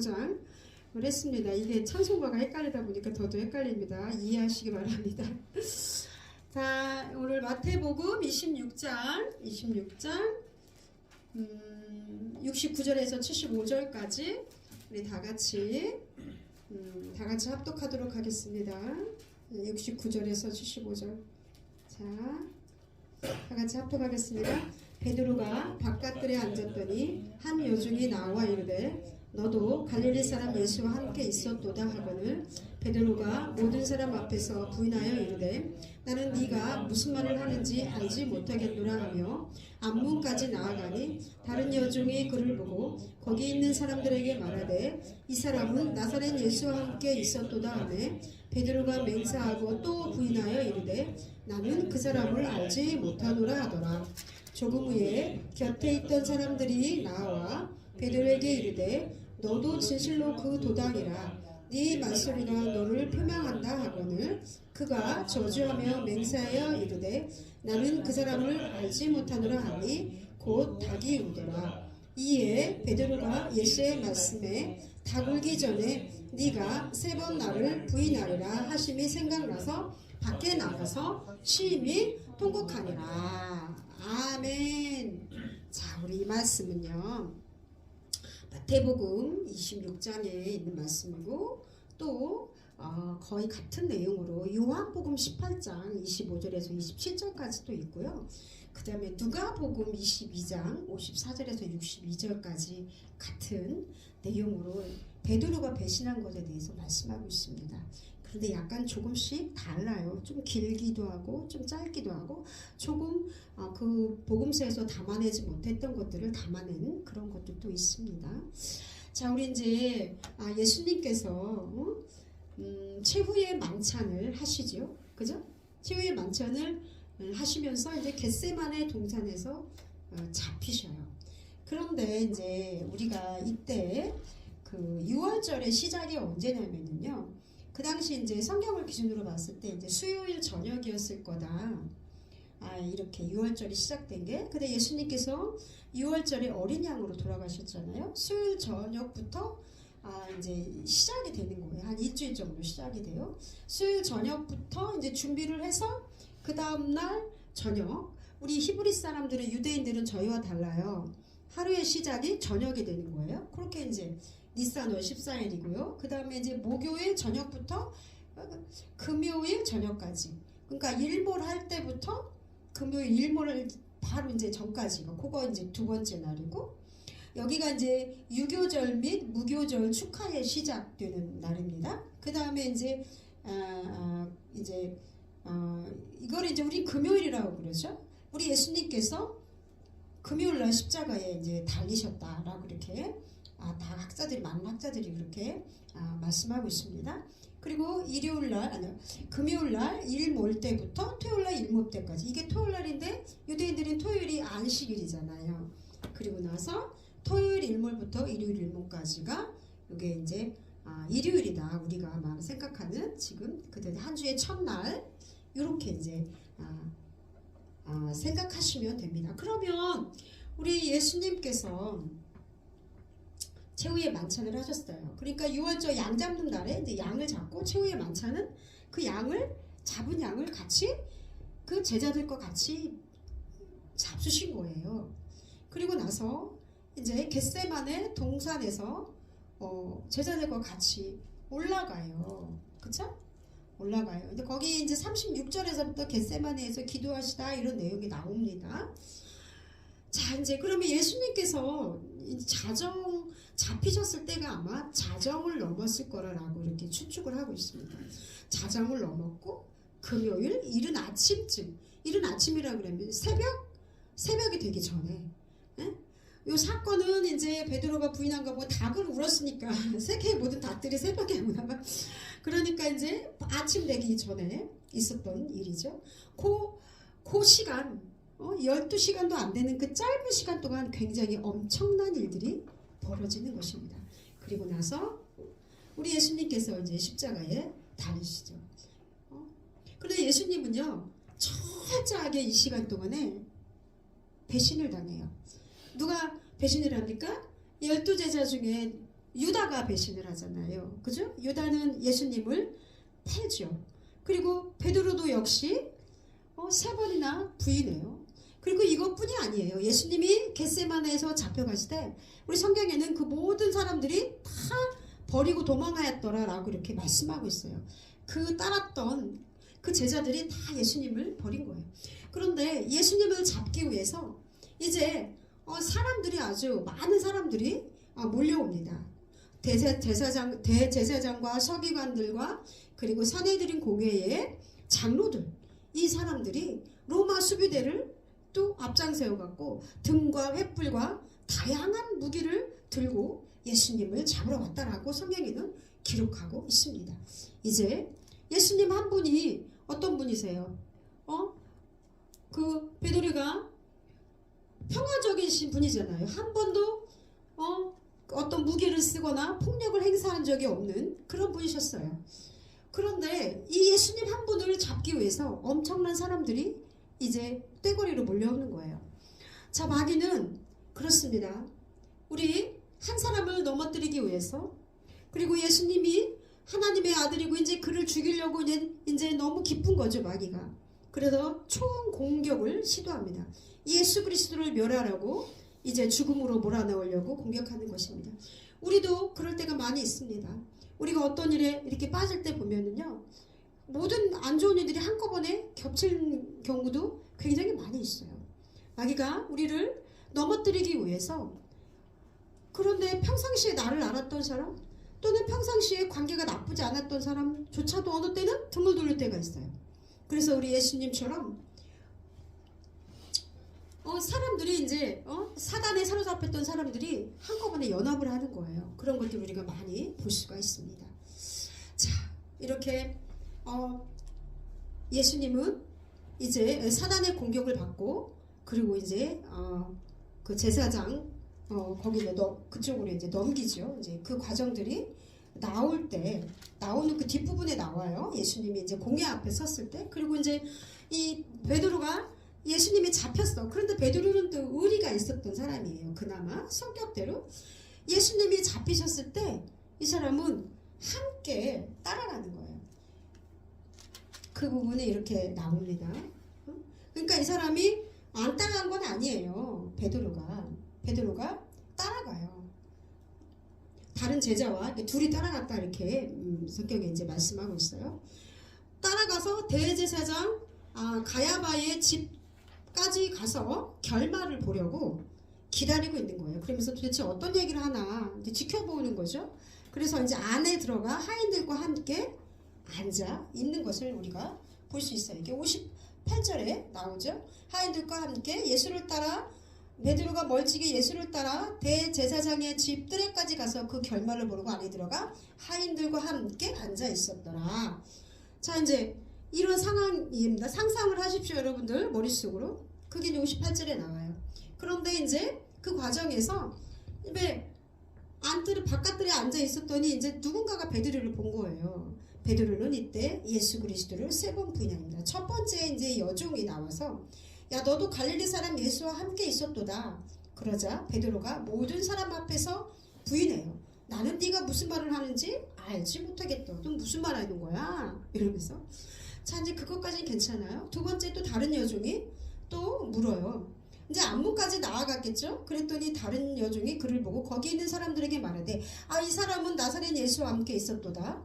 장을 했습니다. 이게 찬송가가 헷갈리다 보니까 더더 헷갈립니다. 이해하시기 바랍니다. 자, 오늘 마태복음 26장 69절에서 75절까지 우리 다 같이 합독하도록 하겠습니다. 69절에서 75절. 자, 다 같이 합독하겠습니다. 베드로가 바깥들에 앉았더니 한 여중이 나와 이르되 너도 갈릴리 사람 예수와 함께 있었도다 하거늘 베드로가 모든 사람 앞에서 부인하여 이르되 나는 네가 무슨 말을 하는지 알지 못하겠노라 하며 앞문까지 나아가니 다른 여중이 그를 보고 거기 있는 사람들에게 말하되 이 사람은 나사렛 예수와 함께 있었도다 하매 베드로가 맹세하고 또 부인하여 이르되 나는 그 사람을 알지 못하노라 하더라. 조금 후에 곁에 있던 사람들이 나와 베드로에게 이르되 너도 진실로 그 도당이라 네 말소리가 너를 표명한다 하거늘 그가 저주하며 맹세하여 이르되 나는 그 사람을 알지 못하노라 하니 곧 닭이 울더라. 이에 베드로가 예수의 말씀에 닭 울기 전에 네가 3번 나를 부인하리라 하심이 생각나서 밖에 나가서 심히 통곡하니라. 아멘. 자, 우리 이 말씀은요 마태복음 26장에 있는 말씀이고 또 거의 같은 내용으로 요한복음 18장 25절에서 27절까지도 있고요. 그 다음에 누가복음 22장 54절에서 62절까지 같은 내용으로 베드로가 배신한 것에 대해서 말씀하고 있습니다. 그런데 약간 조금씩 달라요. 좀 길기도 하고 좀 짧기도 하고 조금 그 복음서에서 담아내지 못했던 것들을 담아낸 그런 것들도 있습니다. 자, 우리 이제 예수님께서 최후의 만찬을 하시죠. 그죠? 최후의 만찬을 하시면서 이제 겟세마네 동산에서 잡히셔요. 그런데 이제 우리가 이때 그 6월절의 시작이 언제냐면요. 그 당시 이제 성경을 기준으로 봤을 때 이제 수요일 저녁이었을 거다. 이렇게 6월절이 시작된 게. 근데 예수님께서 6월절에 어린 양으로 돌아가셨잖아요. 수요일 저녁부터 이제 시작이 되는 거예요. 한 일주일 정도 시작이 돼요. 수요일 저녁부터 이제 준비를 해서 그 다음날 저녁. 우리 히브리 사람들은 유대인들은 저희와 달라요. 하루의 시작이 저녁이 되는 거예요. 그렇게 이제 니산월 14일이고요. 그 다음에 이제 목요일 저녁부터 금요일 저녁까지. 그러니까 일몰 할 때부터 금요일 일몰을 바로 이제 전까지가 그거 이제 두 번째 날이고 여기가 이제 유교절 및 무교절 축하에 시작되는 날입니다. 그 다음에 이제 이걸 이제 우리 금요일이라고 그러죠. 우리 예수님께서 금요일 날 십자가에 이제 달리셨다라고 이렇게 다 많은 학자들이 그렇게 말씀하고 있습니다. 그리고 금요일날 일몰 때부터 토요일날 일몰 때까지 이게 토요일날인데 유대인들은 토요일이 안식일이잖아요. 그리고 나서 토요일 일몰부터 일요일 일몰까지가 이게 이제 일요일이다 우리가 아마 생각하는 지금 그때 한 주의 첫날 이렇게 이제 생각하시면 됩니다. 그러면 우리 예수님께서 최후의 만찬을 하셨어요. 그러니까 6월절 양 잡는 날에 이제 양을 잡고 최후의 만찬은 그 잡은 양을 같이 그 제자들과 같이 잡수신 거예요. 그리고 나서 이제 겟세마네 동산에서 제자들과 같이 올라가요. 그쵸? 올라가요. 근데 거기 이제 36절에서부터 겟세마네에서 기도하시다 이런 내용이 나옵니다. 자, 이제 그러면 예수님께서 잡히셨을 때가 아마 자정을 넘었을 거라고 이렇게 추측을 하고 있습니다. 자정을 넘었고 금요일 이른 아침이라 그러면 새벽이 되기 전에 이 사건은 이제 베드로가 부인한 거 보고 닭을 울었으니까 세계의 모든 닭들이 새벽에 우나 그러니까 이제 아침 되기 전에 있었던 일이죠. 그 시간 12시간도 안 되는 그 짧은 시간 동안 굉장히 엄청난 일들이 벌어지는 것입니다. 그리고 나서 우리 예수님께서 이제 십자가에 달리시죠. 그런데 예수님은요 철저하게 이 시간 동안에 배신을 당해요. 누가 배신을 합니까? 12제자 중에 유다가 배신을 하잖아요. 그죠? 유다는 예수님을 패죠. 그리고 베드로도 역시 3번이나 부인해요. 그리고 이것뿐이 아니에요. 예수님이 겟세마네에서 잡혀갔을 때 우리 성경에는 그 모든 사람들이 다 버리고 도망하였더라라고 이렇게 말씀하고 있어요. 그 따랐던 그 제자들이 다 예수님을 버린 거예요. 그런데 예수님을 잡기 위해서 이제 사람들이 아주 많은 사람들이 몰려옵니다. 대제사장과 서기관들과 그리고 산헤드린 공회의 장로들, 이 사람들이 로마 수비대를 또 앞장세워 갖고 등과 횃불과 다양한 무기를 들고 예수님을 잡으러 왔다라고 성경에는 기록하고 있습니다. 이제 예수님 한 분이 어떤 분이세요? 그 베드로가 평화적이신 분이잖아요. 한 번도 어떤 무기를 쓰거나 폭력을 행사한 적이 없는 그런 분이셨어요. 그런데 이 예수님 한 분을 잡기 위해서 엄청난 사람들이 이제 떼거리로 몰려오는 거예요. 자, 마귀는 그렇습니다. 우리 한 사람을 넘어뜨리기 위해서, 그리고 예수님이 하나님의 아들이고 이제 그를 죽이려고 이제 너무 기쁜 거죠, 마귀가. 그래서 총공격을 시도합니다. 예수 그리스도를 멸하라고 이제 죽음으로 몰아넣으려고 공격하는 것입니다. 우리도 그럴 때가 많이 있습니다. 우리가 어떤 일에 이렇게 빠질 때 보면은요, 모든 안 좋은 일들이 한꺼번에 겹치는 경우도 굉장히 많이 있어요. 마귀가 우리를 넘어뜨리기 위해서, 그런데 평상시에 나를 알았던 사람 또는 평상시에 관계가 나쁘지 않았던 사람조차도 어느 때는 등을 돌릴 때가 있어요. 그래서 우리 예수님처럼 사람들이 이제 사단에 사로잡혔던 사람들이 한꺼번에 연합을 하는 거예요. 그런 것들 우리가 많이 볼 수가 있습니다. 자, 이렇게 예수님은 이제 사단의 공격을 받고, 그리고 이제 그 제사장 그쪽으로 이제 넘기죠. 이제 그 과정들이 나올 때, 나오는 그 뒷부분에 나와요. 예수님이 이제 공회 앞에 섰을 때. 그리고 이제 이 베드로가 예수님이 잡혔어. 그런데 베드로는 또 의리가 있었던 사람이에요. 그나마 성격대로. 예수님이 잡히셨을 때 이 사람은 함께 따라가는 거예요. 그 부분이 이렇게 나옵니다. 그러니까 이 사람이 안 따라간 건 아니에요. 베드로가 따라가요. 다른 제자와 둘이 따라갔다 이렇게 성경에 이제 말씀하고 있어요. 따라가서 대제사장 가야바의 집까지 가서 결말을 보려고 기다리고 있는 거예요. 그러면서 도대체 어떤 얘기를 하나 이제 지켜보는 거죠. 그래서 이제 안에 들어가 하인들과 함께 앉아 있는 것을 우리가 볼 수 있어요. 이게 58절에 나오죠. 하인들과 함께 예수를 따라, 베드로가 멀찍이 예수를 따라 대제사장의 집 뜰에까지 가서 그 결말을 보려고 안에 들어가 하인들과 함께 앉아 있었더라. 자, 이제 이런 상황입니다. 상상을 하십시오, 여러분들 머릿속으로. 그게 이제 58절에 나와요. 그런데 이제 그 과정에서 바깥들에 앉아 있었더니 이제 누군가가 베드로를 본 거예요. 베드로는 이때 예수 그리스도를 3번 부인합니다. 첫 번째 이제 여종이 나와서, 야, 너도 갈릴리 사람 예수와 함께 있었도다. 그러자 베드로가 모든 사람 앞에서 부인해요. 나는 네가 무슨 말을 하는지 알지 못하겠다. 너 무슨 말 하는 거야? 이러면서. 자, 이제 그것까지는 괜찮아요. 두 번째 또 다른 여종이 또 물어요. 이제 안문까지 나아갔겠죠? 그랬더니 다른 여종이 그를 보고 거기 있는 사람들에게 말하되, 이 사람은 나사렛 예수와 함께 있었도다.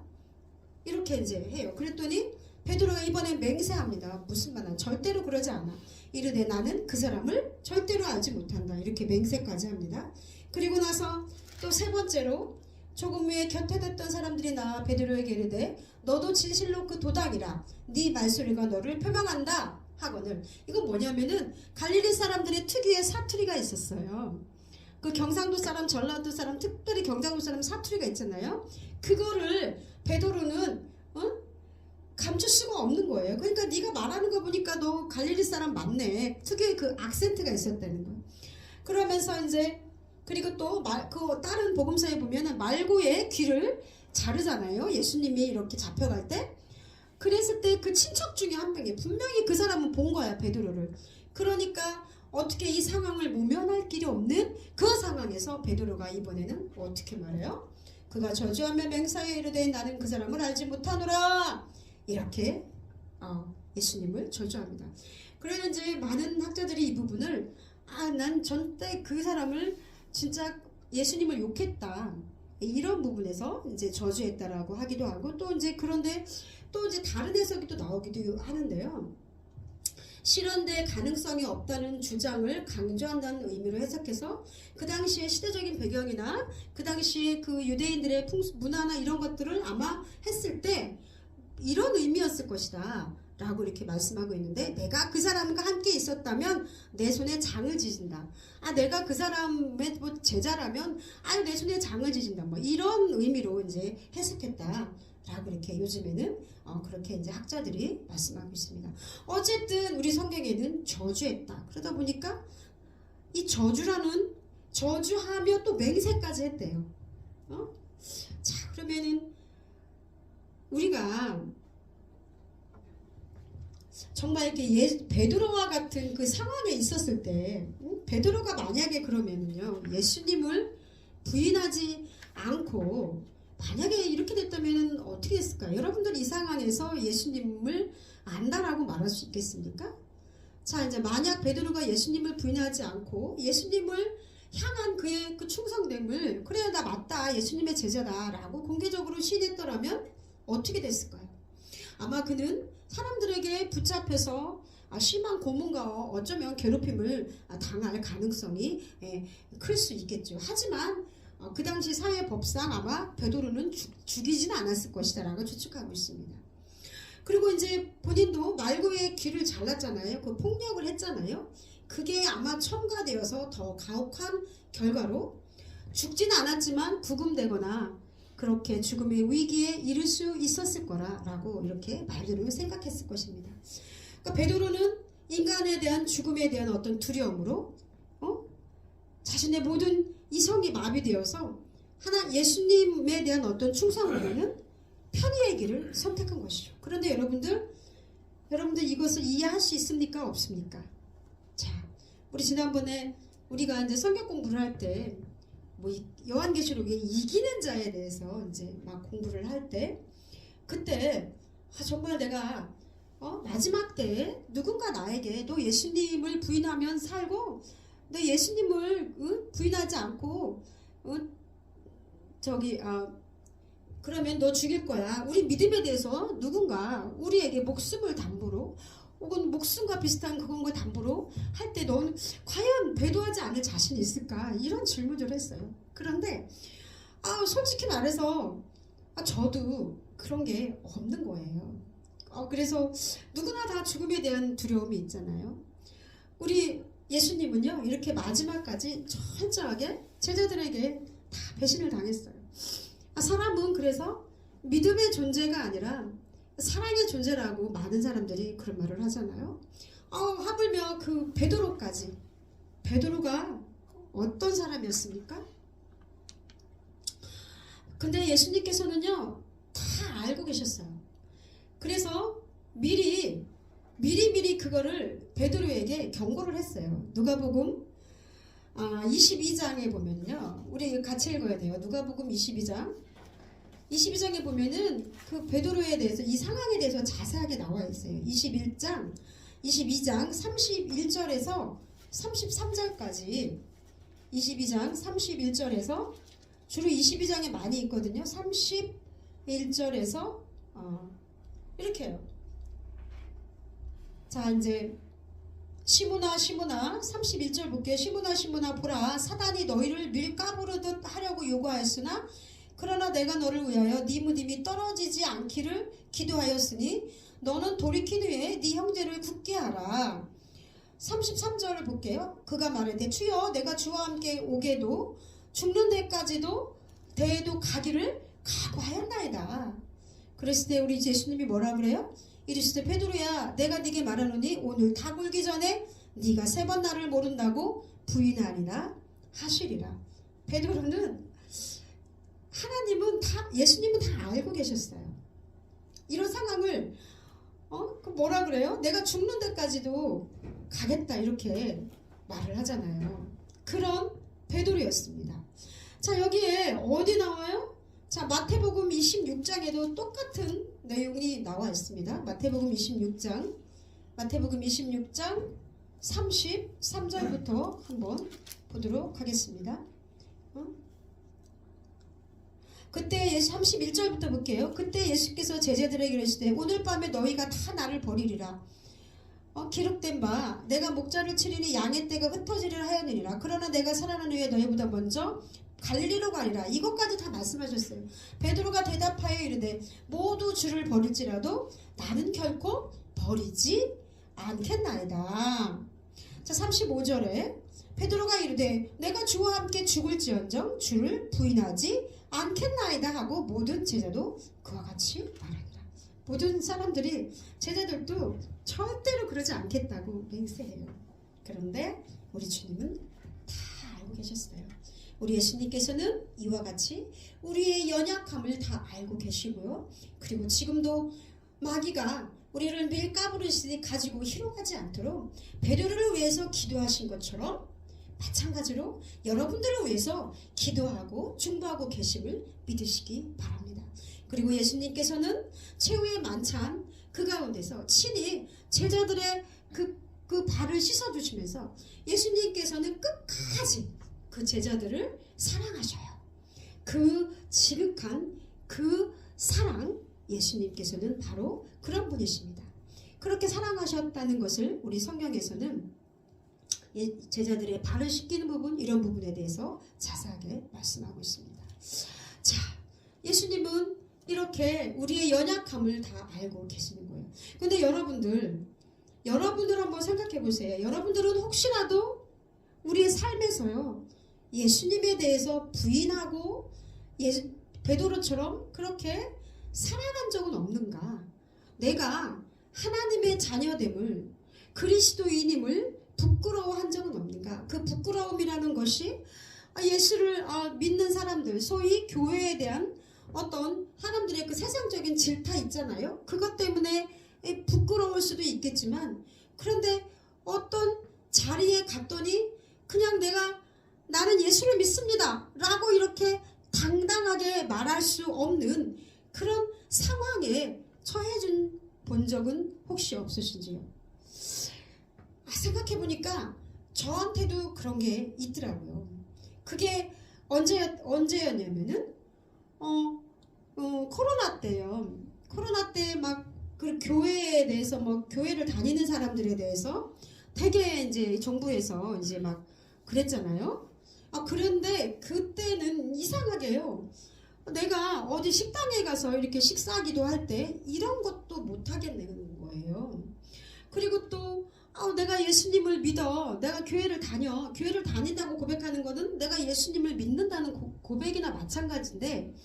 이렇게 이제 해요. 그랬더니 베드로가 이번에 맹세합니다. 무슨 말이야? 절대로 그러지 않아. 이르되 나는 그 사람을 절대로 알지 못한다. 이렇게 맹세까지 합니다. 그리고 나서 또 3번째로 조금 후에 곁에 뒀던 사람들이 나와 베드로에게 이르되 너도 진실로 그 도당이라. 네 말소리가 너를 표방한다 하거늘. 이건 뭐냐면은 갈릴리 사람들의 특유의 사투리가 있었어요. 그 경상도 사람, 전라도 사람, 특별히 경상도 사람 사투리가 있잖아요. 그거를 베드로는 감출 수가 없는 거예요. 그러니까 네가 말하는 거 보니까 너 갈릴리 사람 맞네. 특유의 그 악센트가 있었다는 거예요. 그러면서 이제 그리고 또 그 다른 복음서에 보면은 말고의 귀를 자르잖아요. 예수님이 이렇게 잡혀갈 때. 그랬을 때 그 친척 중에 한 명이 분명히 그 사람은 본 거야, 베드로를. 그러니까 어떻게 이 상황을 모면할 길이 없는 그 상황에서 베드로가 이번에는 어떻게 말해요? 그가 저주하며 맹세하여 이르되 나는 그 사람을 알지 못하노라. 이렇게 예수님을 저주합니다. 그래서 이제 많은 학자들이 이 부분을 난 전때 그 사람을 진짜 예수님을 욕했다, 이런 부분에서 이제 저주했다라고 하기도 하고, 또 이제 그런데 또 이제 다른 해석이 또 나오기도 하는데요. 실현될 가능성이 없다는 주장을 강조한다는 의미로 해석해서 그 당시의 시대적인 배경이나 그 당시의 그 유대인들의 문화나 이런 것들을 아마 했을 때 이런 의미였을 것이다 라고 이렇게 말씀하고 있는데, 내가 그 사람과 함께 있었다면 내 손에 장을 지진다. 내가 그 사람의 제자라면 내 손에 장을 지진다. 뭐 이런 의미로 이제 해석했다 라고 이렇게 요즘에는 그렇게 이제 학자들이 말씀하고 있습니다. 어쨌든 우리 성경에는 저주했다. 그러다 보니까 이 저주하며 또 맹세까지 했대요. 자, 그러면은 우리가 정말 이렇게 베드로와 같은 그 상황에 있었을 때, 베드로가 만약에 그러면은요, 예수님을 부인하지 않고 만약에 이렇게 됐다면 어떻게 했을까? 여러분들 이 상황에서 예수님을 안다라고 말할 수 있겠습니까? 자, 이제 만약 베드로가 예수님을 부인하지 않고 예수님을 향한 그의 그 충성됨을, 그래 나 맞다, 예수님의 제자다라고 공개적으로 시인했더라면 어떻게 됐을까요? 아마 그는 사람들에게 붙잡혀서 심한 고문과 어쩌면 괴롭힘을 당할 가능성이 클 수 있겠죠. 하지만 그 당시 사회법상 아마 베드로는 죽이지는 않았을 것이다 라고 추측하고 있습니다. 그리고 이제 본인도 말고의 귀를 잘랐잖아요. 그 폭력을 했잖아요. 그게 아마 첨가되어서 더 가혹한 결과로 죽지는 않았지만 구금되거나 그렇게 죽음의 위기에 이를 수 있었을 거라고 이렇게 베드로는 생각했을 것입니다. 그러니까 베드로는 인간에 대한 죽음에 대한 어떤 두려움으로 자신의 모든 이성이 마비되어서 예수님에 대한 어떤 충성으로는 편의의 길을 선택한 것이죠. 그런데 여러분들 이것을 이해할 수 있습니까? 없습니까? 자, 우리 지난번에 우리가 이제 성경 공부를 할 때 요한계시록에 이기는 자에 대해서 이제 막 공부를 할 때, 그때 정말 내가 마지막 때에 누군가 나에게 너 예수님을 부인하면 살고 너 예수님을 부인하지 않고 그러면 너 죽일 거야. 우리 믿음에 대해서 누군가 우리에게 목숨을 담보로 혹은 목숨과 비슷한 그건 담보로 할 때 너는 과연 배도하지 않을 자신이 있을까? 이런 질문을 했어요. 그런데 솔직히 말해서 저도 그런 게 없는 거예요. 그래서 누구나 다 죽음에 대한 두려움이 있잖아요. 우리 예수님은요, 이렇게 마지막까지 철저하게 제자들에게 다 배신을 당했어요. 사람은 그래서 믿음의 존재가 아니라 사랑의 존재라고 많은 사람들이 그런 말을 하잖아요. 하물며 그 베드로가 어떤 사람이었습니까? 근데 예수님께서는요, 다 알고 계셨어요. 그래서 미리 그거를 베드로에게 경고를 했어요. 누가복음 22장에 보면요, 우리 같이 읽어야 돼요. 누가복음 22장에 보면은 그 베드로에 대해서, 이 상황에 대해서 자세하게 나와 있어요. 22장 31절에서 33절까지, 22장 31절에서 주로 22장에 많이 있거든요. 31절에서 이렇게 해요. 자, 이제 시므나 31절 볼게요. 시므나 보라, 사단이 너희를 밀가부르듯 하려고 요구하였으나 그러나 내가 너를 위하여 네 무덤이 떨어지지 않기를 기도하였으니 너는 돌이킨 후에 네 형제를 굳게 하라. 33절을 볼게요. 그가 말하되 주여 내가 주와 함께 오게도 죽는 데까지도 대에도 가기를 각오하였나이다. 그랬을 때 우리 예수님이 뭐라 그래요? 이르시되 베드로야 내가 네게 말하노니 오늘 닭 울기 전에 네가 3번 나를 모른다고 부인하리라 하시리라. 베드로는 예수님은 다 알고 계셨어요. 이런 상황을 뭐라 그래요? 내가 죽는 데까지도 가겠다 이렇게 말을 하잖아요. 그런 베드로였습니다. 자, 여기에 어디 나와요? 자, 마태복음 26장에도 똑같은 내용이 나와 있습니다. 마태복음 26장 33절부터 한번 보도록 하겠습니다. 그때 31절부터 볼게요. 그때 예수께서 제자들에게 이르시되 오늘 밤에 너희가 다 나를 버리리라. 기록된 바 내가 목자를 치리니 양의 떼가 흩어지리라 하였느니라. 그러나 내가 살아난 후에 너희보다 먼저 갈릴리로 가리라. 이것까지 다 말씀하셨어요. 베드로가 대답하여 이르되 모두 주를 버릴지라도 나는 결코 버리지 않겠나이다. 자, 35절에 베드로가 이르되 내가 주와 함께 죽을지언정 주를 부인하지 않겠나이다 하고 모든 제자도 그와 같이 말하니라. 모든 사람들이 제자들도 절대로 그러지 않겠다고 맹세해요. 그런데 우리 주님은 다 알고 계셨어요. 우리 예수님께서는 이와 같이 우리의 연약함을 다 알고 계시고요. 그리고 지금도 마귀가 우리를 매일 까부르시니 가지고 희롱하지 않도록 베드로를 위해서 기도하신 것처럼 마찬가지로 여러분들을 위해서 기도하고 중보하고 계심을 믿으시기 바랍니다. 그리고 예수님께서는 최후의 만찬 그 가운데서 친히 제자들의 그 발을 씻어주시면서 예수님께서는 끝까지 그 제자들을 사랑하셔요. 그 지극한 그 사랑, 예수님께서는 바로 그런 분이십니다. 그렇게 사랑하셨다는 것을 우리 성경에서는 제자들의 발을 씻기는 부분, 이런 부분에 대해서 자세하게 말씀하고 있습니다. 자, 예수님은 이렇게 우리의 연약함을 다 알고 계시는 거예요. 근데 여러분들 한번 생각해 보세요. 여러분들은 혹시라도 우리의 삶에서요, 예수님에 대해서 부인하고 베드로처럼 그렇게 살아간 적은 없는가? 내가 하나님의 자녀됨을, 그리스도인임을 부끄러워한 적은 없는가? 그 부끄러움이라는 것이 예수를 믿는 사람들, 소위 교회에 대한 어떤 사람들의 그 세상적인 질타 있잖아요. 그것 때문에 부끄러울 수도 있겠지만, 그런데 어떤 자리에 갔더니 그냥 나는 예수를 믿습니다 라고 이렇게 당당하게 말할 수 없는 그런 상황에 처해 본 적은 혹시 없으신지요? 생각해보니까 저한테도 그런 게 있더라고요. 그게 언제였냐면은 코로나 때요. 코로나 때 막 그 교회에 대해서 교회를 다니는 사람들에 대해서 되게 이제 정부에서 이제 막 그랬잖아요. 그런데 그때는 이상하게요. 내가 어디 식당에 가서 이렇게 식사기도 할 때 이런 것도 못 하겠는 거예요. 그리고 또 내가 예수님을 믿어. 내가 교회를 다닌다고 고백하는 거는 내가 예수님을 믿는다는 고백이나 마찬가지인데,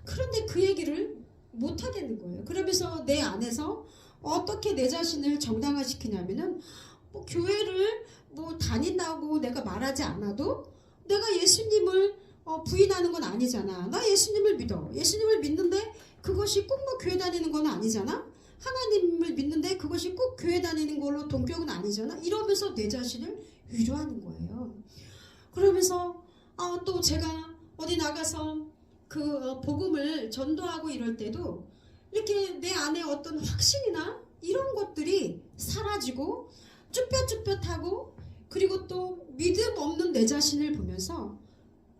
그런데 그 얘기를 못 하겠는 거예요. 그러면서 내 안에서 어떻게 내 자신을 정당화시키냐면은 교회를 다닌다고 내가 말하지 않아도 내가 예수님을 부인하는 건 아니잖아. 나 예수님을 믿어. 예수님을 믿는데 그것이 꼭 교회 다니는 건 아니잖아. 하나님을 믿는데 그것이 꼭 교회 다니는 걸로 동격은 아니잖아. 이러면서 내 자신을 위로하는 거예요. 그러면서 또 제가 어디 나가서 그 복음을 전도하고 이럴 때도 이렇게 내 안에 어떤 확신이나 이런 것들이 사라지고 쭈뼛쭈뼛하고, 그리고 또 믿음 없는 내 자신을 보면서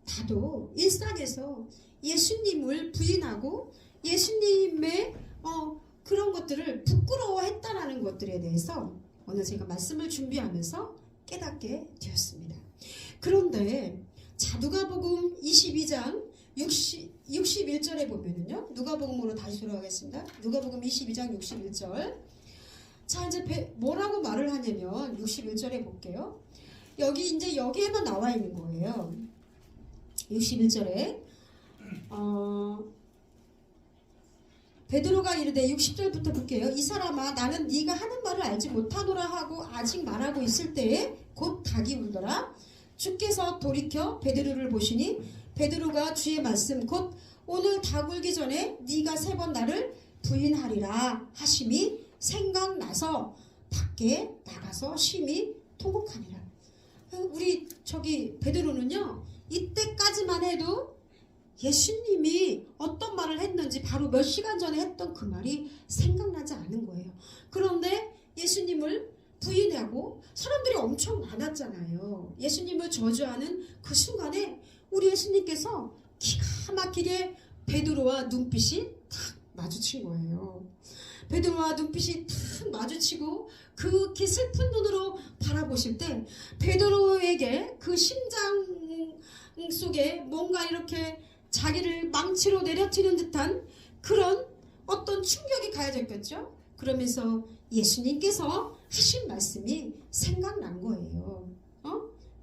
나도 일상에서 예수님을 부인하고 예수님의 그런 것들을 부끄러워했다라는 것들에 대해서 오늘 제가 말씀을 준비하면서 깨닫게 되었습니다. 그런데 자, 누가복음 22장 61절에 보면은요, 누가복음으로 다시 돌아가겠습니다. 누가복음 22장 61절. 자, 이제 뭐라고 말을 하냐면 61절에 볼게요. 여기에만 나와 있는 거예요. 61절에 베드로가 이르되 60절부터 볼게요. 이 사람아, 나는 네가 하는 말을 알지 못하노라 하고 아직 말하고 있을 때에 곧 닭이 울더라. 주께서 돌이켜 베드로를 보시니 베드로가 주의 말씀 곧 오늘 닭 울기 전에 네가 3번 나를 부인하리라 하심이 생각나서 밖에 나가서 심히 통곡하니라. 우리 베드로는요, 이때까지만 해도 예수님이 어떤 말을 했는지 바로 몇 시간 전에 했던 그 말이 생각나지 않은 거예요. 그런데 예수님을 부인하고 사람들이 엄청 많았잖아요. 예수님을 저주하는 그 순간에 우리 예수님께서 기가 막히게 베드로와 눈빛이 탁 마주친 거예요. 베드로와 눈빛이 탁 마주치고 그렇게 슬픈 눈으로 바라보실 때 베드로에게 그 심장 속에 뭔가 이렇게 자기를 망치로 내려치는 듯한 그런 어떤 충격이 가해졌겠죠. 그러면서 예수님께서 하신 말씀이 생각난 거예요.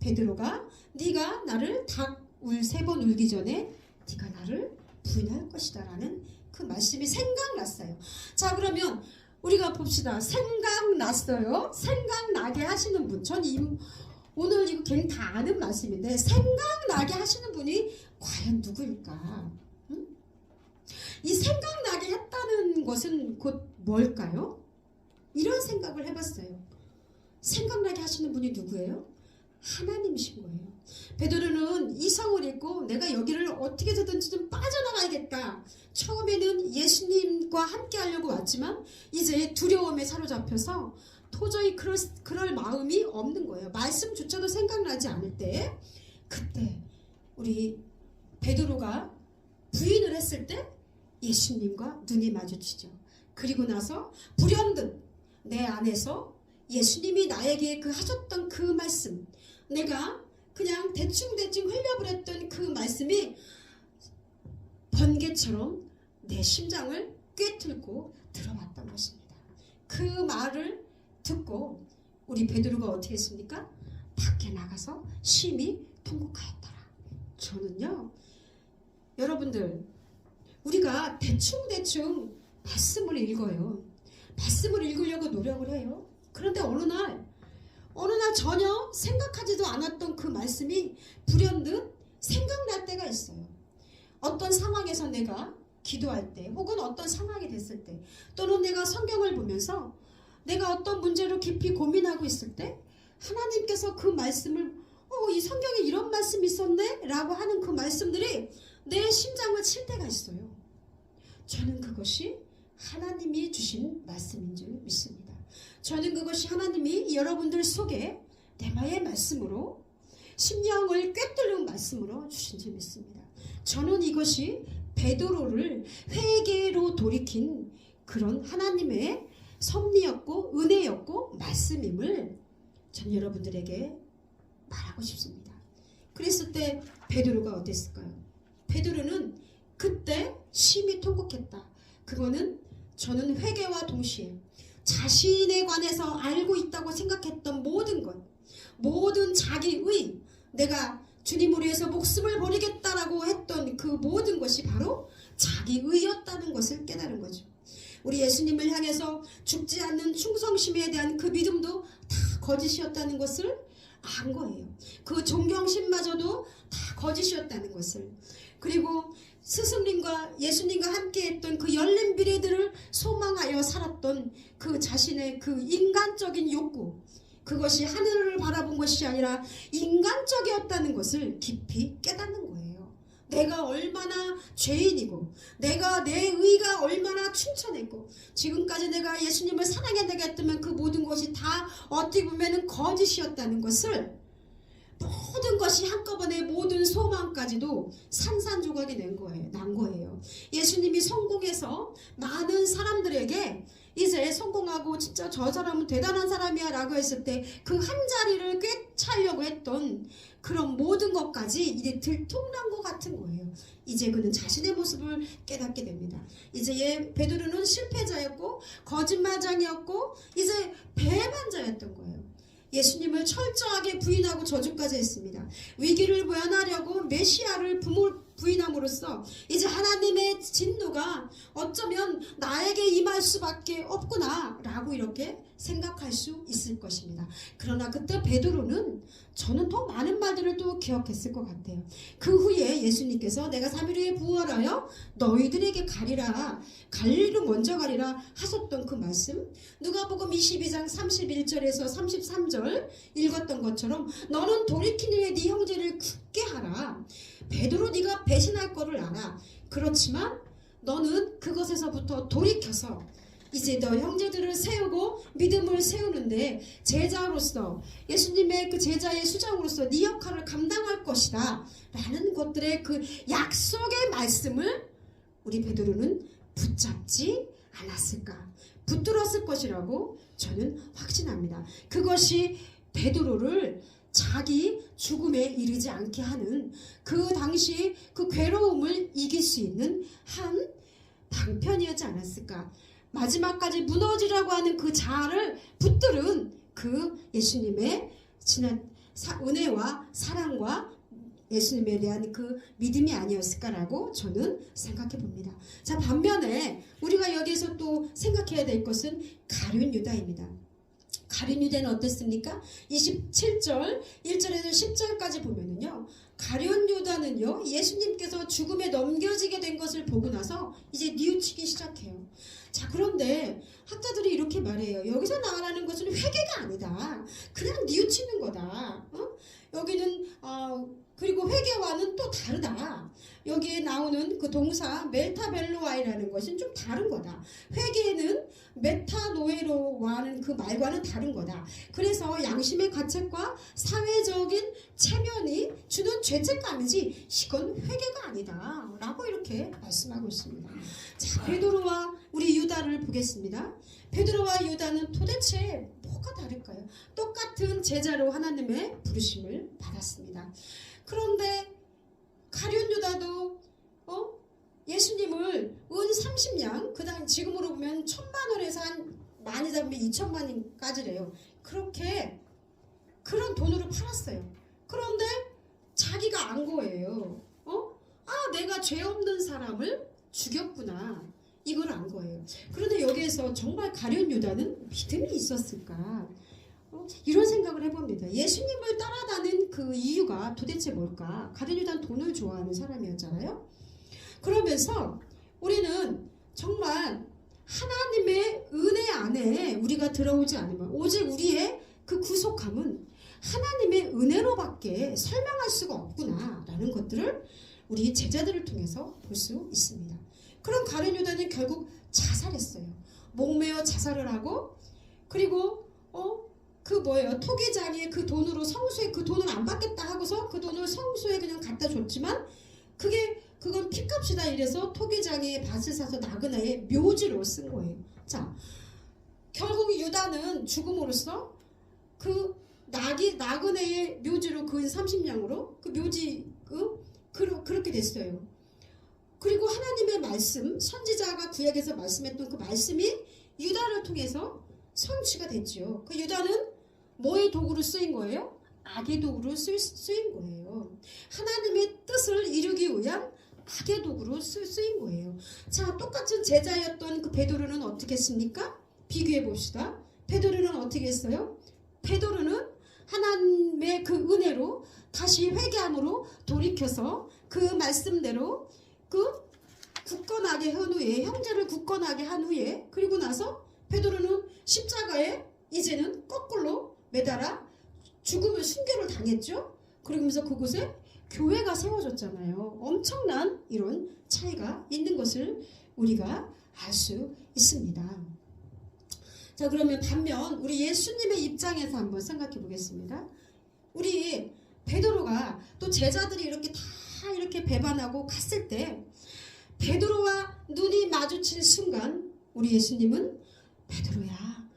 베드로가 네가 나를 닭울 3번 울기 전에 네가 나를 부인할 것이다 라는 그 말씀이 생각났어요. 자, 그러면 우리가 봅시다. 생각났어요? 생각나게 하시는 분. 전 오늘 이거 괜히 다 아는 말씀인데 생각나게 하시는 분이 과연 누구일까? 이 생각나게 했다는 것은 곧 뭘까요? 이런 생각을 해봤어요. 생각나게 하시는 분이 누구예요? 하나님이신 거예요. 베드로는 이성을 잃고 내가 여기를 어떻게 해서든지 좀 빠져나가야겠다. 처음에는 예수님과 함께 하려고 왔지만 이제 두려움에 사로잡혀서 도저히 그럴 마음이 없는 거예요. 말씀조차도 생각나지 않을 때 그때 우리 베드로가 부인을 했을 때 예수님과 눈이 마주치죠. 그리고 나서 불현듯 내 안에서 예수님이 나에게 하셨던 그 말씀, 내가 그냥 대충 흘려버렸던 그 말씀이 번개처럼 내 심장을 꿰뚫고 들어왔던 것입니다. 그 말을 듣고 우리 베드로가 어떻게 했습니까? 밖에 나가서 심히 통곡하였더라. 저는요, 여러분들, 우리가 대충 말씀을 읽어요. 말씀을 읽으려고 노력을 해요. 그런데 어느 날 전혀 생각하지도 않았던 그 말씀이 불현듯 생각날 때가 있어요. 어떤 상황에서 내가 기도할 때, 혹은 어떤 상황이 됐을 때, 또는 내가 성경을 보면서 내가 어떤 문제로 깊이 고민하고 있을 때 하나님께서 그 말씀을 이 성경에 이런 말씀이 있었네? 라고 하는 그 말씀들이 내 심장을 칠 때가 있어요. 저는 그것이 하나님이 주신 말씀인 줄 믿습니다. 저는 그것이 하나님이 여러분들 속에 내마의 말씀으로 심령을 꿰뚫는 말씀으로 주신 줄 믿습니다. 저는 이것이 베드로를 회개로 돌이킨 그런 하나님의 섭리였고 은혜였고 말씀임을 전 여러분들에게 말하고 싶습니다. 그랬을 때 베드로가 어땠을까요? 베드로는 그때 심히 통곡했다. 그거는 저는 회개와 동시에 자신에 관해서 알고 있다고 생각했던 모든 것, 모든 자기의, 내가 주님을 위해서 목숨을 버리겠다라고 했던 그 모든 것이 바로 자기의였다는 것을 깨달은 거죠. 우리 예수님을 향해서 죽지 않는 충성심에 대한 그 믿음도 다 거짓이었다는 것을 안 거예요. 그 존경심마저도 다 거짓이었다는 것을. 그리고 스승님과 예수님과 함께했던 그 열린 미래들을 소망하여 살았던 그 자신의 그 인간적인 욕구, 그것이 하늘을 바라본 것이 아니라 인간적이었다는 것을 깊이 깨닫는 거예요. 내가 얼마나 죄인이고, 내가 내 의가 얼마나 충천했고, 지금까지 내가 예수님을 사랑해내겠다면 그 모든 것이 다 어떻게 보면 거짓이었다는 것을, 모든 것이 한꺼번에 모든 소망까지도 산산조각이 난 거예요. 예수님이 성공해서 많은 사람들에게 이제 성공하고 진짜 저 사람은 대단한 사람이야 라고 했을 때 그 한 자리를 꿰차려고 했던 그런 모든 것까지 이제 들통난 것 같은 거예요. 이제 그는 자신의 모습을 깨닫게 됩니다. 이제 베드로는 실패자였고 거짓말장이었고 이제 배반자였던 거예요. 예수님을 철저하게 부인하고 저주까지 했습니다. 위기를 면하려고 메시아를 부인함으로써 이제 하나님의 진노가 어쩌면 나에게 내게 임할 수밖에 없구나 라고 이렇게 생각할 수 있을 것입니다. 그러나 그때 베드로는 저는 더 많은 말들을 또 기억했을 것 같아요. 그 후에 예수님께서 내가 3일 후에 부활하여 너희들에게 가리라, 갈릴리로 먼저 가리라 하셨던 그 말씀, 누가복음 22장 31절에서 33절 읽었던 것처럼 너는 돌이킨 후에 네 형제를 굳게 하라. 베드로 네가 배신할 거를 알아. 그렇지만 너는 그것에서부터 돌이켜서 이제 너 형제들을 세우고 믿음을 세우는데 제자로서 예수님의 그 제자의 수장으로서 네 역할을 감당할 것이다 라는 것들의 그 약속의 말씀을 우리 베드로는 붙잡지 않았을까, 붙들었을 것이라고 저는 확신합니다. 그것이 베드로를 자기 죽음에 이르지 않게 하는 그 당시 그 괴로움을 이길 수 있는 한 방편이었지 않았을까. 마지막까지 무너지라고 하는 그 자아를 붙들은 그 예수님의 지난 은혜와 사랑과 예수님에 대한 그 믿음이 아니었을까라고 저는 생각해 봅니다. 자, 반면에 우리가 여기서 또 생각해야 될 것은 가룟 유다입니다. 가룟 유다는 어땠습니까? 27절 1절에서 10절까지 보면은요, 가룟 유다는요 예수님께서 죽음에 넘겨지게 된 것을 보고 나서 이제 뉘우치기 시작해요. 자, 그런데 학자들이 이렇게 말해요. 여기서 나가라는 것은 회개가 아니다. 그냥 뉘우치는 거다. 여기는 그리고 회개와는 또 다르다. 여기에 나오는 그 동사 멜타벨로아이라는 것은 좀 다른 거다. 회개는 메타노에로와는 그 말과는 다른 거다. 그래서 양심의 가책과 사회적인 체면이 주는 죄책감이지 이건 회개가 아니다 라고 이렇게 말씀하고 있습니다. 자, 베드로와 우리 유다를 보겠습니다. 베드로와 유다는 도대체 뭐가 다를까요? 똑같은 제자로 하나님의 부르심을 받았습니다. 그런데 가룟 유다도 예수님을 은 30냥, 그다음 지금으로 보면 1,000,000원에서 한 많이 잡으면 2,000,000원까지래요. 그렇게 그런 돈으로 팔았어요. 그런데 자기가 안 거예요. 내가 죄 없는 사람을 죽였구나. 이걸 안 거예요. 그런데 여기에서 정말 가룟 유다는 믿음이 있었을까? 이런 생각을 해봅니다. 예수님을 따라다닌 그 이유가 도대체 뭘까? 가룟 유다는 돈을 좋아하는 사람이었잖아요. 그러면서 우리는 정말 하나님의 은혜 안에 우리가 들어오지 않으면 오직 우리의 그 구속함은 하나님의 은혜로밖에 설명할 수가 없구나 라는 것들을 우리 제자들을 통해서 볼 수 있습니다. 그런 가룟 유다는 결국 자살했어요. 목매어 자살을 하고, 그리고 토기장에 그 돈으로 성수에 그 돈을 안 받겠다 하고서 그 돈을 성수에 그냥 갖다 줬지만 그건 핏값이다 이래서 토기장에 밭을 사서 나그네의 묘지로 쓴 거예요. 자, 결국 유다는 죽음으로써 그 나그네의 묘지로 그은 30냥으로 그 묘지 그렇게 됐어요. 그리고 하나님의 말씀, 선지자가 구약에서 말씀했던 그 말씀이 유다를 통해서 성취가 됐죠. 그 유다는 뭐의 도구로 쓰인 거예요? 악의 도구로 쓰인 거예요. 하나님의 뜻을 이루기 위한 악의 도구로 쓰인 거예요. 자, 똑같은 제자였던 그 베드로는 어떻게 했습니까? 비교해 봅시다. 베드로는 어떻게 했어요? 베드로는 하나님의 그 은혜로 다시 회개함으로 돌이켜서 그 말씀대로 그 굳건하게 한 후에, 형제를 굳건하게 한 후에, 그리고 나서 베드로는 십자가에 이제는 거꾸로 매달아 죽음을 순교를 당했죠. 그러면서 그곳에 교회가 세워졌잖아요. 엄청난 이런 차이가 있는 것을 우리가 알 수 있습니다. 자, 그러면 반면 우리 예수님의 입장에서 한번 생각해 보겠습니다. 우리 베드로가 또 제자들이 이렇게 다 이렇게 배반하고 갔을 때 베드로와 눈이 마주친 순간 우리 예수님은 베드로야,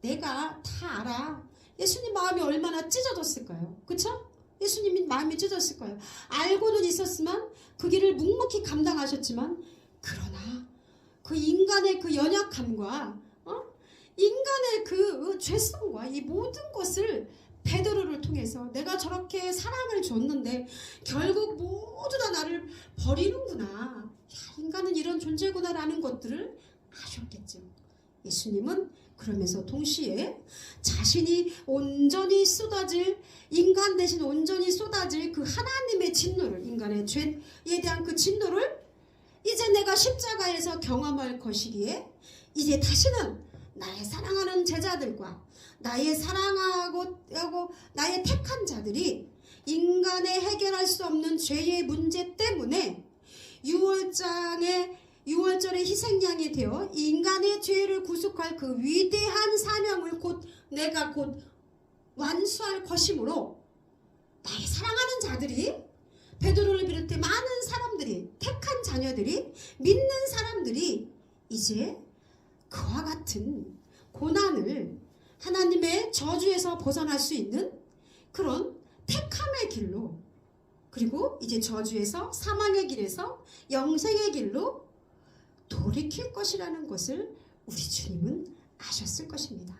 내가 다 알아. 예수님 마음이 얼마나 찢어졌을까요? 그쵸? 예수님이 마음이 찢어졌을 거예요. 알고는 있었지만 그 길을 묵묵히 감당하셨지만, 그러나 그 인간의 그 연약함과 인간의 그 죄성과 이 모든 것을 베드로를 통해서 내가 저렇게 사랑을 줬는데 결국 모두 다 나를 버리는구나. 야, 인간은 이런 존재구나 라는 것들을 하셨겠죠. 예수님은 그러면서 동시에 자신이 온전히 쏟아질, 인간 대신 온전히 쏟아질 그 하나님의 진노를, 인간의 죄에 대한 그 진노를 이제 내가 십자가에서 경험할 것이기에 이제 다시는 나의 사랑하는 제자들과 나의 사랑하고 나의 택한 자들이 인간의 해결할 수 없는 죄의 문제 때문에 6월절의 희생양이 되어 인간의 죄를 구속할 그 위대한 사명을 내가 곧 완수할 것이므로 나의 사랑하는 자들이, 베드로를 비롯해 많은 사람들이, 택한 자녀들이, 믿는 사람들이 이제 그와 같은 고난을, 하나님의 저주에서 벗어날 수 있는 그런 택함의 길로, 그리고 이제 저주에서, 사망의 길에서 영생의 길로 돌이킬 것이라는 것을 우리 주님은 아셨을 것입니다.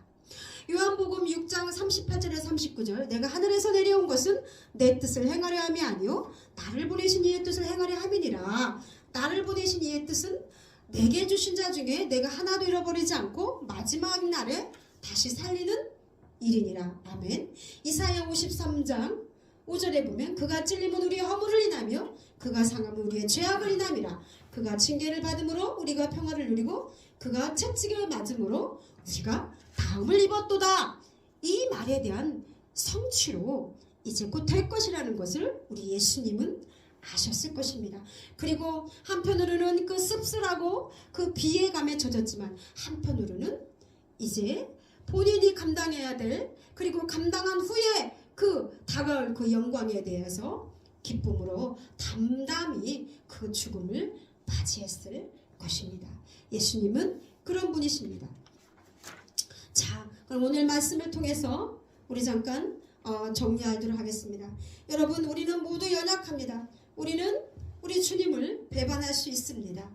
요한복음 6장 38절에 39절, 내가 하늘에서 내려온 것은 내 뜻을 행하려 함이 아니요 나를 보내신 이의 뜻을 행하려 함이니라. 나를 보내신 이의 뜻은 내게 주신 자 중에 내가 하나도 잃어버리지 않고 마지막 날에 다시 살리는 일이니라. 아멘. 이사야 53장 5절에 보면 그가 찔림은 우리의 허물을 인하며 그가 상함은 우리의 죄악을 인함이라. 그가 징계를 받음으로 우리가 평화를 누리고 그가 채찍을 맞음으로 우리가 다음을 입었도다. 이 말에 대한 성취로 이제 곧 될 것이라는 것을 우리 예수님은 아셨을 것입니다. 그리고 한편으로는 그 씁쓸하고 그 비애감에 젖었지만 한편으로는 이제 본인이 감당해야 될, 그리고 감당한 후에 그 다가올 그 영광에 대해서 기쁨으로 담담히 그 죽음을 맞이했을 것입니다. 예수님은 그런 분이십니다. 자, 그럼 오늘 말씀을 통해서 우리 잠깐 정리하도록 하겠습니다. 여러분, 우리는 모두 연약합니다. 우리는 우리 주님을 배반할 수 있습니다.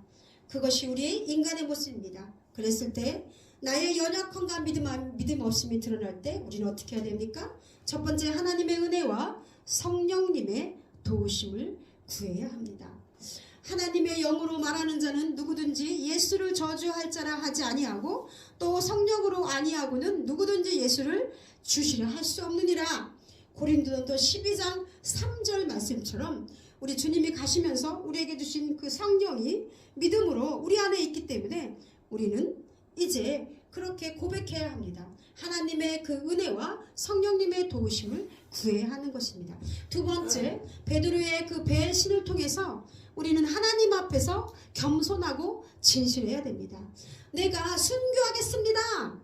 그것이 우리의 인간의 모습입니다. 그랬을 때 나의 연약함과 믿음 없음이 드러날 때 우리는 어떻게 해야 됩니까? 첫 번째, 하나님의 은혜와 성령님의 도우심을 구해야 합니다. 하나님의 영으로 말하는 자는 누구든지 예수를 저주할 자라 하지 아니하고 또 성령으로 아니하고는 누구든지 예수를 주시려 할 수 없느니라. 고린도전서 12장 3절 말씀처럼 우리 주님이 가시면서 우리에게 주신 그 성령이 믿음으로 우리 안에 있기 때문에 우리는 이제 그렇게 고백해야 합니다. 하나님의 그 은혜와 성령님의 도우심을 구해야 하는 것입니다. 두 번째, 베드로의 그 배신을 통해서 우리는 하나님 앞에서 겸손하고 진실해야 됩니다. 내가 순교하겠습니다,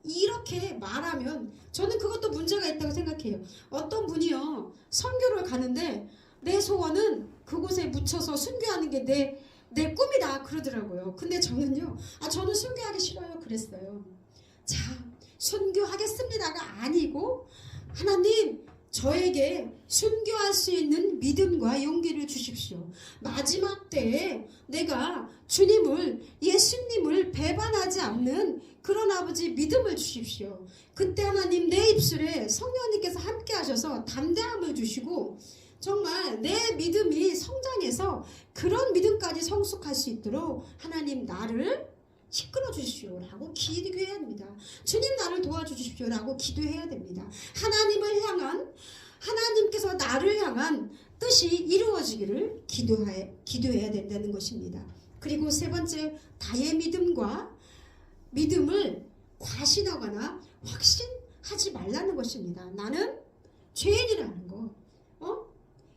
이렇게 말하면 저는 그것도 문제가 있다고 생각해요. 어떤 분이요, 선교를 가는데 내 소원은 그곳에 묻혀서 순교하는 게 내 꿈이다 그러더라고요. 근데 저는요, 저는 순교하기 싫어요 그랬어요. 자, 순교하겠습니다가 아니고 하나님, 저에게 순교할 수 있는 믿음과 용기를 주십시오. 마지막 때에 내가 주님을, 예수님을 배반하지 않는 그런 아버지 믿음을 주십시오. 그때 하나님, 내 입술에 성령님께서 함께 하셔서 담대함을 주시고 정말 내 믿음이 성장해서 그런 믿음까지 성숙할 수 있도록 하나님, 나를 이끌어 주십시오라고 기도해야 됩니다. 주님, 나를 도와주십시오라고 기도해야 됩니다. 하나님을 향한, 하나님께서 나를 향한 뜻이 이루어지기를 기도해야 된다는 것입니다. 그리고 세 번째, 나의 믿음을 과신하거나 확신하지 말라는 것입니다. 나는 죄인이라는 거,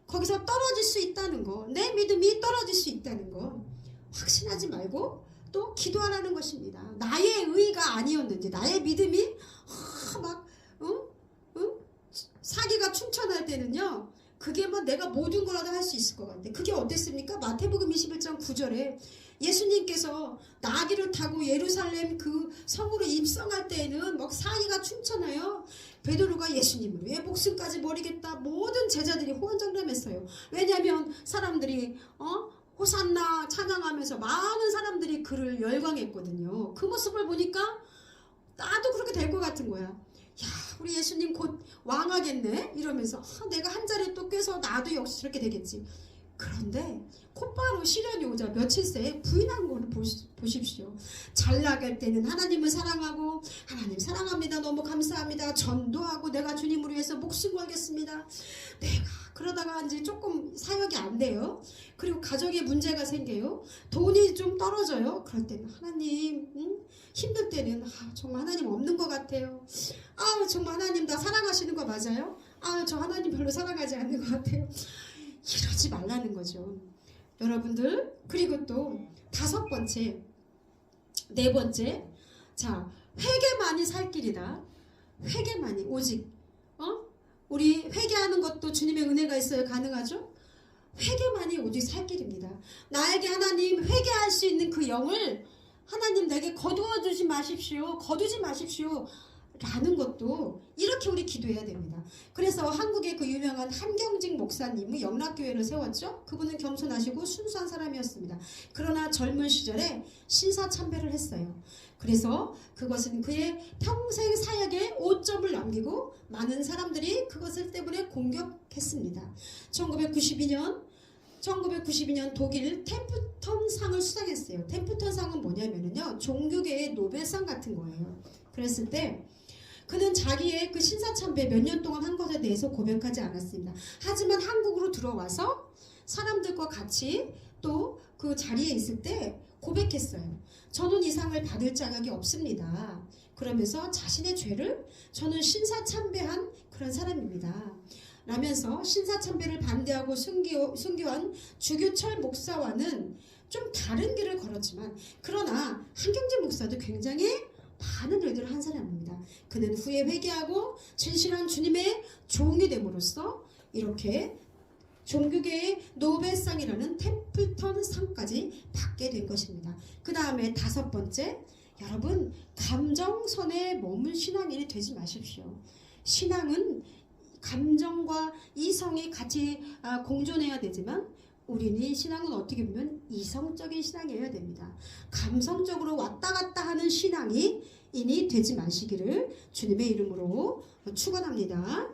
거기서 떨어질 수 있다는 거, 내 믿음이 떨어질 수 있다는 거 확신하지 말고 또 기도하라는 것입니다. 나의 의가 아니었는지, 나의 믿음이 사기가 충천할 때는요, 그게 내가 모든 거라도 할 수 있을 것 같아. 그게 어땠습니까? 마태복음 21장 9절에 예수님께서 나귀를 타고 예루살렘 그 성으로 입성할 때에는 사기가 충천해요. 베드로가 예수님을 왜 목숨까지 버리겠다, 모든 제자들이 호언장담했어요. 왜냐하면 사람들이 호산나 찬양하면서 많은 사람들이 그를 열광했거든요. 그 모습을 보니까 나도 그렇게 될 것 같은 거야. 야, 우리 예수님 곧 왕하겠네 이러면서 내가 한 자리에 또 껴서 나도 역시 저렇게 되겠지. 그런데 곧바로 시련이 오자 며칠 새에 부인한 거를 보십시오. 잘 나갈 때는 하나님을 사랑하고 하나님 사랑합니다. 너무 감사합니다. 전도하고 내가 주님을 위해서 목숨 걸겠습니다. 내가 그러다가 이제 조금 사역이 안 돼요. 그리고 가정에 문제가 생겨요. 돈이 좀 떨어져요. 그럴 때는 하나님 힘들 때는 정말 하나님 없는 것 같아요. 정말 하나님 나 사랑하시는 거 맞아요? 저 하나님 별로 사랑하지 않는 것 같아요. 이러지 말라는 거죠. 여러분들, 그리고 또 5번째, 4번째, 자, 회개만이 살 길이다. 회개만이, 오직 우리 회개하는 것도 주님의 은혜가 있어야 가능하죠? 회개만이 오직 살 길입니다. 나에게 하나님 회개할 수 있는 그 영을 하나님 내게 거두지 마십시오. 라는 것도 이렇게 우리 기도해야 됩니다. 그래서 한국의 그 유명한 한경직 목사님이 영락교회를 세웠죠. 그분은 겸손하시고 순수한 사람이었습니다. 그러나 젊은 시절에 신사참배를 했어요. 그래서 그것은 그의 평생 사역에 오점을 남기고 많은 사람들이 그것을 때문에 공격했습니다. 1992년 독일 템프턴 상을 수상했어요. 템프턴 상은 뭐냐면요, 종교계의 노벨상 같은 거예요. 그랬을 때 그는 자기의 그 신사참배 몇 년 동안 한 것에 대해서 고백하지 않았습니다. 하지만 한국으로 들어와서 사람들과 같이 또 그 자리에 있을 때 고백했어요. 저는 이 상을 받을 자격이 없습니다. 그러면서 자신의 죄를 저는 신사참배한 그런 사람입니다. 라면서 신사참배를 반대하고 순교한 주교철 목사와는 좀 다른 길을 걸었지만, 그러나 한경직 목사도 굉장히 많은 일들을 한 사람입니다. 그는 후에 회개하고 진실한 주님의 종이 됨으로써 이렇게 종교계의 노벨상이라는 템플턴 상까지 받게 된 것입니다. 그 다음에 5번째, 여러분, 감정선에 머문 신앙인이 되지 마십시오. 신앙은 감정과 이성이 같이 공존해야 되지만, 우리는 신앙은 어떻게 보면 이성적인 신앙이어야 됩니다. 감성적으로 왔다 갔다 하는 신앙이 되지 마시기를 주님의 이름으로 축원합니다.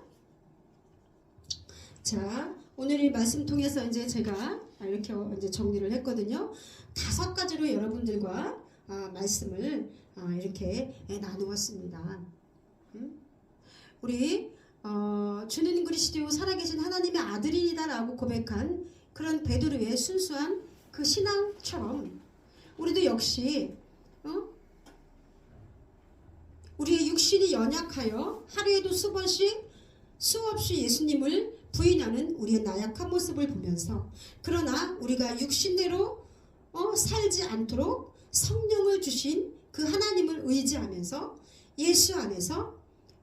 자, 오늘 이 말씀 통해서 이제 제가 이렇게 이제 정리를 했거든요. 5가지로 여러분들과 말씀을 이렇게 나누었습니다. 우리 주는 그리스도 살아계신 하나님의 아들이다라고 고백한 그런 베드로의 순수한 그 신앙처럼 우리도 역시 우리의 육신이 연약하여 하루에도 수없이 예수님을 부인하는 우리의 나약한 모습을 보면서, 그러나 우리가 육신대로 살지 않도록 성령을 주신 그 하나님을 의지하면서 예수 안에서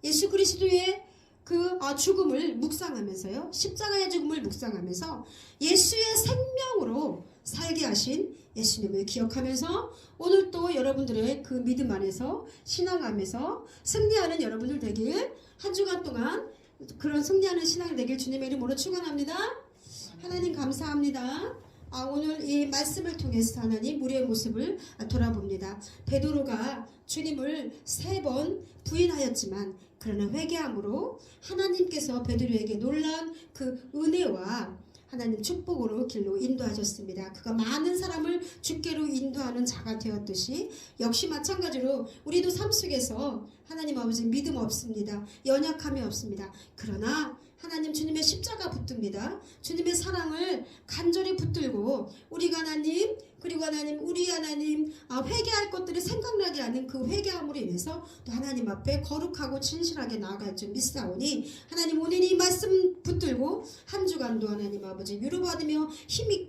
예수 그리스도의 그 죽음을 묵상하면서요, 십자가의 죽음을 묵상하면서 예수의 생명으로 살게 하신 예수님을 기억하면서 오늘 또 여러분들의 그 믿음 안에서 신앙 안에서 승리하는 여러분들 되길, 한 주간 동안 그런 승리하는 신앙이 되길 주님의 이름으로 축원합니다. 하나님 감사합니다. 오늘 이 말씀을 통해서 하나님 우리의 모습을 돌아봅니다. 베드로가 주님을 3번 부인하였지만 그러나 회개함으로 하나님께서 베드로에게 놀라운 그 은혜와 하나님 축복으로 길로 인도하셨습니다. 그가 많은 사람을 주께로 인도하는 자가 되었듯이 역시 마찬가지로 우리도 삶 속에서 하나님 아버지 믿음 없습니다. 연약함이 없습니다. 그러나 하나님 주님의 십자가 붙듭니다. 주님의 사랑을 간절히 붙들고 우리가 하나님, 그리고 하나님, 우리 하나님 회개할 것들이 생각나게 하는 그 회개함으로 인해서 또 하나님 앞에 거룩하고 진실하게 나아갈 줄 믿사오니 하나님 오늘 이 말씀 붙들고 한 주간도 하나님 아버지 위로받으며 힘있게